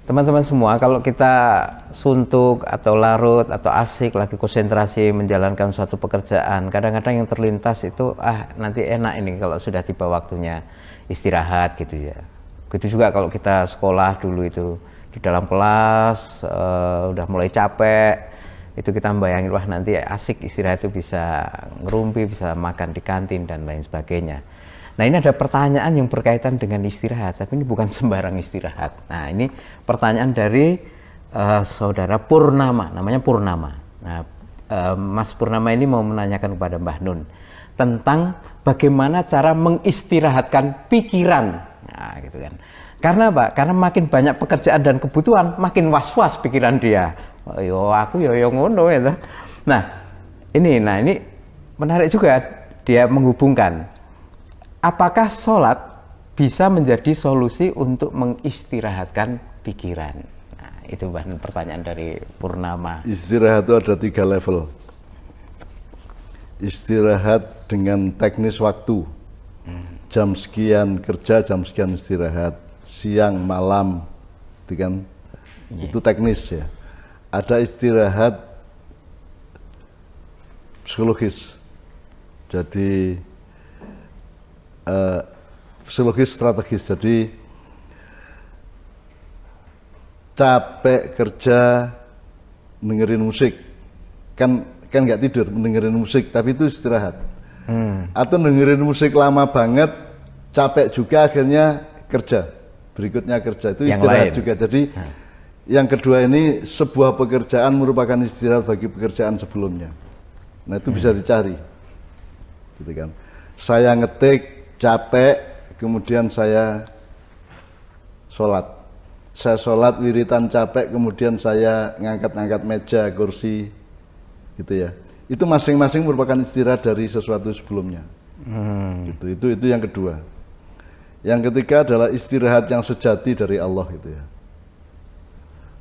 Teman-teman semua, kalau kita suntuk atau larut atau asik lagi konsentrasi menjalankan suatu pekerjaan, kadang-kadang yang terlintas itu nanti enak ini kalau sudah tiba waktunya istirahat gitu ya. Gitu juga kalau kita sekolah dulu itu di dalam kelas udah mulai capek, itu kita bayangin wah nanti asik istirahat itu bisa ngerumpi, bisa makan di kantin dan lain sebagainya. Nah, ini ada pertanyaan yang berkaitan dengan istirahat, tapi ini bukan sembarang istirahat. Nah, ini pertanyaan dari saudara Purnama, namanya Purnama. Nah, Mas Purnama ini mau menanyakan kepada Mbah Nun tentang bagaimana cara mengistirahatkan pikiran. Nah, gitu kan. Karena apa? Karena makin banyak pekerjaan dan kebutuhan, makin was-was pikiran dia. Oh, yo aku yo ngono ya. Nah, ini menarik juga dia menghubungkan. Apakah sholat bisa menjadi solusi untuk mengistirahatkan pikiran? Nah, itu pertanyaan dari Purnama. Istirahat itu ada 3 level. Istirahat dengan teknis waktu. Jam sekian kerja, jam sekian istirahat. Siang, malam, itu kan? Itu teknis ya. Ada istirahat psikologis. Jadi psikologis strategis, jadi capek kerja dengerin musik kan nggak tidur dengerin musik tapi itu istirahat. Atau dengerin musik lama banget capek juga akhirnya kerja berikutnya kerja itu istirahat juga. Jadi yang kedua ini sebuah pekerjaan merupakan istirahat bagi pekerjaan sebelumnya. Nah itu bisa dicari gitu kan. Saya ngetik capek, kemudian saya sholat. Saya sholat wiritan capek, kemudian saya ngangkat-ngangkat meja, kursi, gitu ya. Itu masing-masing merupakan istirahat dari sesuatu sebelumnya. Itu yang kedua. Yang ketiga adalah istirahat yang sejati dari Allah, gitu ya.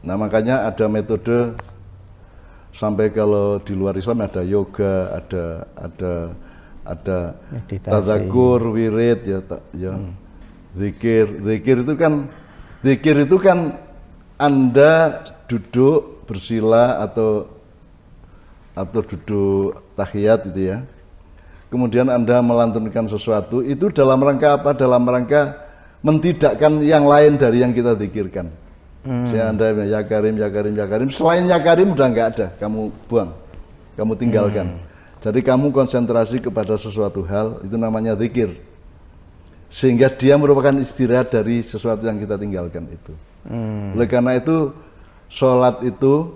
Nah makanya ada metode sampai kalau di luar Islam ada yoga, ada tadzakur, wirid ya, zikir itu kan Anda duduk bersila atau duduk tahiyat itu ya. Kemudian Anda melantunkan sesuatu itu dalam rangka apa? Dalam rangka mentidakkan yang lain dari yang kita zikirkan. Saya Anda ya Karim, ya Karim, ya Karim. Selain ya Karim udah nggak ada, kamu buang, kamu tinggalkan. Jadi kamu konsentrasi kepada sesuatu hal, itu namanya zikir. Sehingga dia merupakan istirahat dari sesuatu yang kita tinggalkan itu. Oleh karena itu, sholat itu,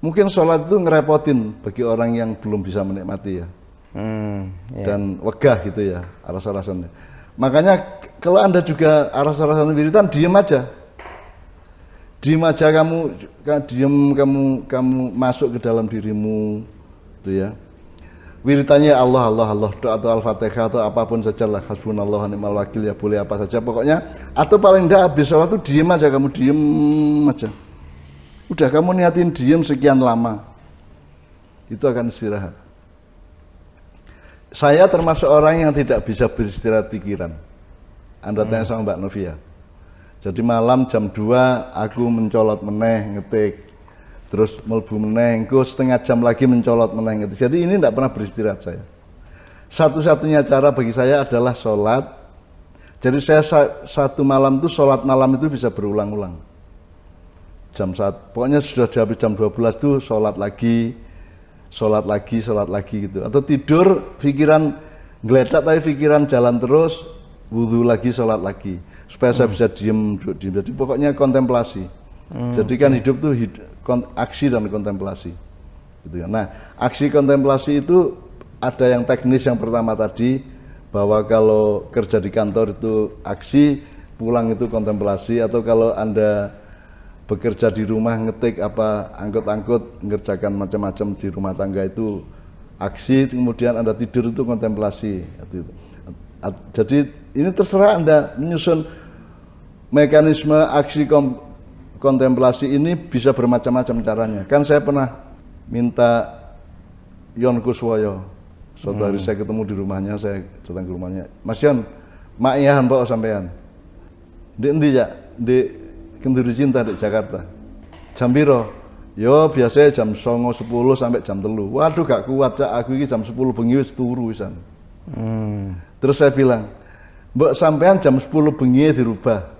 mungkin sholat itu ngerepotin bagi orang yang belum bisa menikmati ya. Dan wegah gitu ya, aras-arasannya. Makanya kalau Anda juga aras-arasan wiritan, diem aja. Diem aja kamu masuk ke dalam dirimu, itu ya. Wiritannya Allah, doa atau Al-Fatihah atau apapun saja lah, hasbunallah wa ni'mal wakil ya, boleh apa saja pokoknya. Atau paling enggak habis sholat itu diem aja, kamu diem aja. Udah kamu niatin diem sekian lama, itu akan istirahat. Saya termasuk orang yang tidak bisa beristirahat pikiran. Anda tanya sama Mbak Novia. Jadi malam jam 2 aku mencolot meneh ngetik. Terus melbu meneh, engko setengah jam lagi mencolot meneh ngetik. Jadi ini tidak pernah beristirahat saya. Satu-satunya cara bagi saya adalah sholat. Jadi saya satu malam itu sholat malam itu bisa berulang-ulang. Jam 1, pokoknya sudah habis jam 12 itu sholat lagi gitu. Atau tidur, pikiran ngeledak tapi pikiran jalan terus, wudhu lagi, sholat lagi. Supaya saya bisa diem. Jadi pokoknya kontemplasi. Jadi kan hidup tuh aksi dan kontemplasi. Gitu ya. Nah, aksi kontemplasi itu ada yang teknis yang pertama tadi, bahwa kalau kerja di kantor itu aksi, pulang itu kontemplasi, atau kalau Anda bekerja di rumah ngetik apa angkut-angkut ngerjakan macam-macam di rumah tangga itu aksi, kemudian Anda tidur itu kontemplasi. Jadi ini terserah Anda menyusun mekanisme aksi kontemplasi ini bisa bermacam-macam caranya. Kan saya pernah minta Yon Kuswoyo, suatu hari saya ketemu di rumahnya, saya datang ke rumahnya, Mas Yon, mak iyahan Pak sampean. Di endi ya? Di Kenduri Cinta di Jakarta. Jam piro? Yo biasanya jam 09.10 sampai jam 3. Waduh gak kuat cak, aku ini jam 10 bengi wis turu wisan. Terus saya bilang, mbok sampean jam 10 bengi dirubah.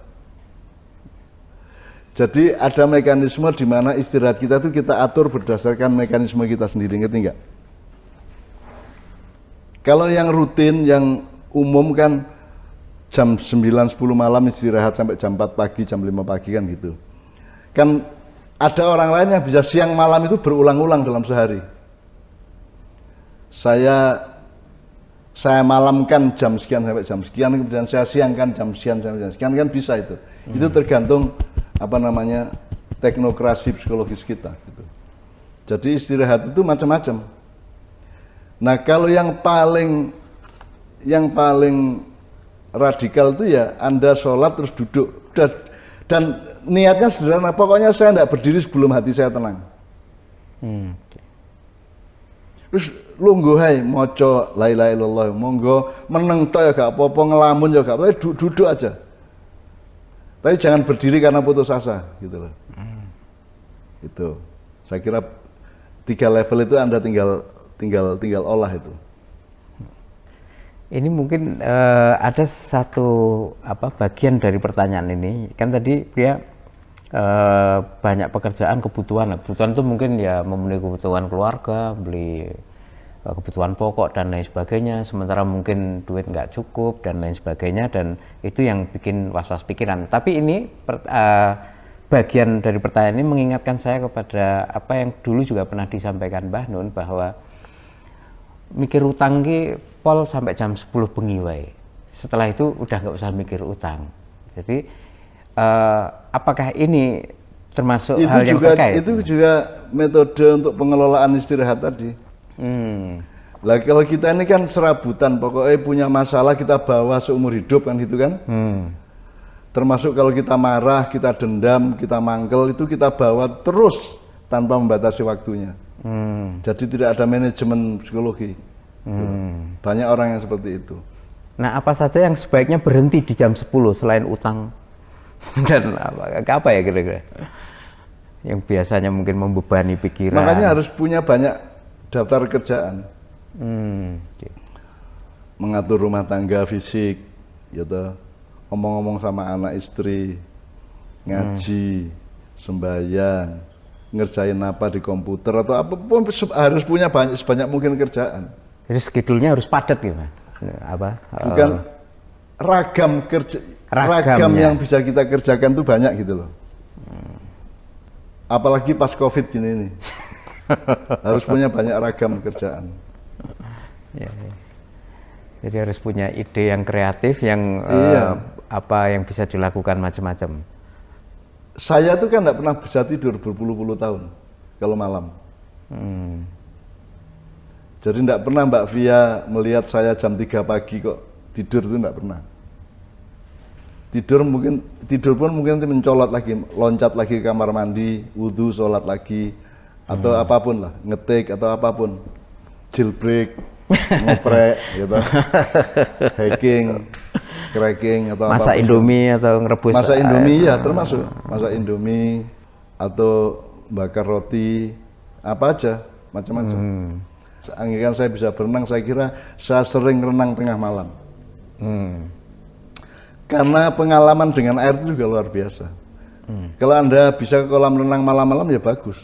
Jadi ada mekanisme di mana istirahat kita itu kita atur berdasarkan mekanisme kita sendiri, ngerti nggak? Kalau yang rutin, yang umum kan jam 9-10 malam istirahat sampai jam 4 pagi, jam 5 pagi kan gitu. Kan ada orang lain yang bisa siang malam itu berulang-ulang dalam sehari. Saya malamkan jam sekian sampai jam sekian, kemudian saya siangkan jam sekian sampai jam sekian, kan bisa itu. Itu tergantung teknokrasi psikologis kita gitu. Jadi istirahat itu macam-macam. Nah, kalau yang paling radikal itu ya Anda sholat terus duduk dan niatnya sederhana, pokoknya saya tidak berdiri sebelum hati saya tenang. Terus lungguh hai moco la ilaha illallah, monggo meneng tok ya gak apa-apa, ngelamun ya gak apa-apa, duduk aja. Tapi jangan berdiri karena putus asa, gitu loh. Itu, saya kira 3 level itu Anda tinggal olah itu. Ini mungkin ada satu bagian dari pertanyaan ini. Kan tadi dia banyak pekerjaan, kebutuhan itu mungkin ya memenuhi kebutuhan keluarga, beli kebutuhan pokok dan lain sebagainya, sementara mungkin duit nggak cukup dan lain sebagainya, dan itu yang bikin was-was pikiran. Tapi ini bagian dari pertanyaan ini mengingatkan saya kepada apa yang dulu juga pernah disampaikan Mbah Nun, bahwa mikir utang ki pol sampai jam 10 bengi wae. Setelah itu udah nggak usah mikir utang. Jadi apakah ini termasuk itu hal yang juga, terkait? itu juga metode untuk pengelolaan istirahat tadi. Lah kalau kita ini kan serabutan, pokoknya punya masalah kita bawa seumur hidup kan gitu kan. Termasuk kalau kita marah, kita dendam, kita mangkel, itu kita bawa terus tanpa membatasi waktunya. Jadi tidak ada manajemen psikologi. Banyak orang yang seperti itu. Nah, apa saja yang sebaiknya berhenti di jam 10 selain utang dan apa ya kira-kira yang biasanya mungkin membebani pikiran? Makanya harus punya banyak daftar kerjaan. Mengatur rumah tangga, fisik, gitu. Ngomong-ngomong sama anak istri, ngaji, sembahyang, ngerjain apa di komputer atau apapun, harus punya sebanyak mungkin kerjaan. Jadi schedule-nya harus padat gitu, Bukan ragam kerja, ragam yang bisa kita kerjakan tuh banyak gitu loh. Apalagi pas COVID gini nih. Harus punya banyak ragam kerjaan. Ya. Jadi harus punya ide yang kreatif, yang apa yang bisa dilakukan macam-macam. Saya tuh kan tidak pernah bisa tidur berpuluh-puluh tahun kalau malam. Jadi tidak pernah Mbak Via melihat saya jam 3 pagi kok tidur, itu tidak pernah. Tidur pun mungkin mencolot lagi, loncat lagi ke kamar mandi, wudhu, sholat lagi, atau apapun lah, ngetik atau apapun, jailbreak, ngoprek, gitu, hacking, cracking atau masak Indomie atau ngerebus. Masak Indomie ya termasuk, masak Indomie atau bakar roti, apa aja, macam-macam. Anggikan saya bisa berenang, saya kira saya sering renang tengah malam. Karena pengalaman dengan air itu juga luar biasa. Kalau Anda bisa ke kolam renang malam-malam ya bagus.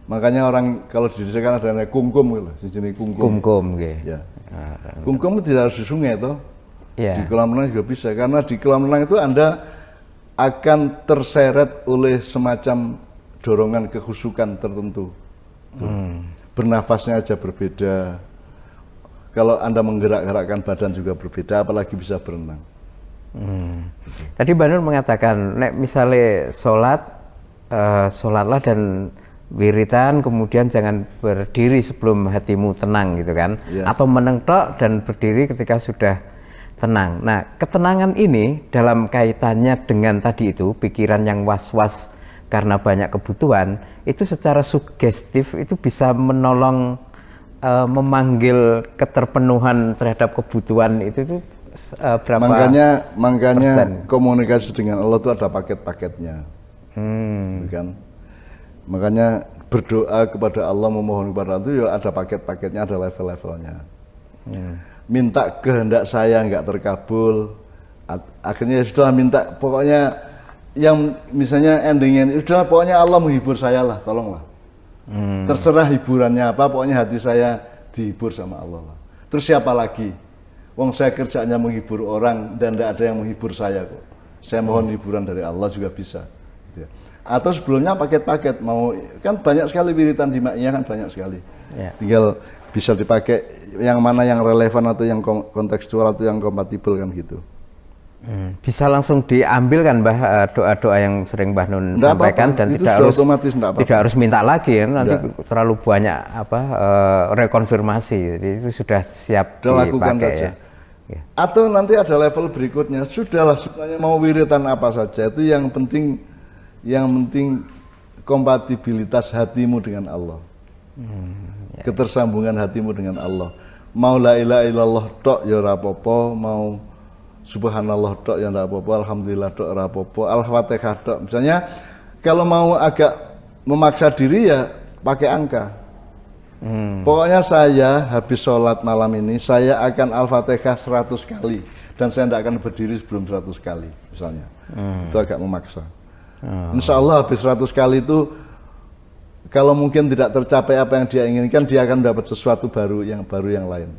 Makanya orang kalau di desa kan ada kumkum gitu, sejenis kumkum. Kumkum gitu. Ya. Kumkum tidak harus di sungai toh. Yeah. Di kolam renang juga bisa, karena di kolam renang itu Anda akan terseret oleh semacam dorongan kekhusyukan tertentu. Bernafasnya aja berbeda. Kalau Anda menggerak-gerakkan badan juga berbeda, apalagi bisa berenang. Tadi Mbak Nur mengatakan, nek misalnya sholatlah dan wiritan, kemudian jangan berdiri sebelum hatimu tenang gitu kan, atau menengtok dan berdiri ketika sudah tenang. Nah, ketenangan ini dalam kaitannya dengan tadi itu pikiran yang was-was karena banyak kebutuhan, itu secara sugestif itu bisa menolong memanggil keterpenuhan terhadap kebutuhan itu berapa? Makanya persen? komunikasi dengan Allah itu ada paket-paketnya. Gitu kan? Makanya berdoa kepada Allah, memohon kepada Allah itu ya ada paket-paketnya, ada level-levelnya. Minta kehendak saya nggak terkabul, akhirnya ya sudah minta, pokoknya yang misalnya endingnya sudah, pokoknya Allah menghibur saya lah, tolonglah. Terserah hiburannya apa, pokoknya hati saya dihibur sama Allah lah. Terus siapa lagi? Wong saya kerjanya menghibur orang dan tidak ada yang menghibur saya kok. Saya mohon hiburan dari Allah juga bisa. Gitu ya. Atau sebelumnya paket-paket, mau kan banyak sekali wiritan di maknya kan banyak sekali. Ya. Tinggal bisa dipakai yang mana yang relevan atau yang kontekstual atau yang kompatibel kan gitu. Bisa langsung diambil kan Mbah doa-doa yang sering Mbah Nun sampaikan, dan itu tidak sudah harus otomatis, tidak harus minta lagi ya, nanti terlalu banyak rekonfirmasi, jadi itu sudah siap sudah lakukan dipakai saja. Ya. Atau nanti ada level berikutnya, sudahlah sebenarnya mau wiritan apa saja, itu yang penting kompatibilitas hatimu dengan Allah. Ketersambungan hatimu dengan Allah. Mau la ilaha illallah tok ya ora apa-apa, mau subhanallah tok ya ora apa-apa, alhamdulillah tok ora apa-apa, al-fatihah tok. Misalnya kalau mau agak memaksa diri ya pakai angka. Pokoknya saya habis sholat malam ini saya akan al-fatihah 100 kali dan saya tidak akan berdiri sebelum 100 kali misalnya. Itu agak memaksa. Insya Allah habis 100 kali itu kalau mungkin tidak tercapai apa yang dia inginkan, dia akan dapat sesuatu baru yang lain.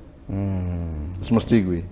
Semesti gue.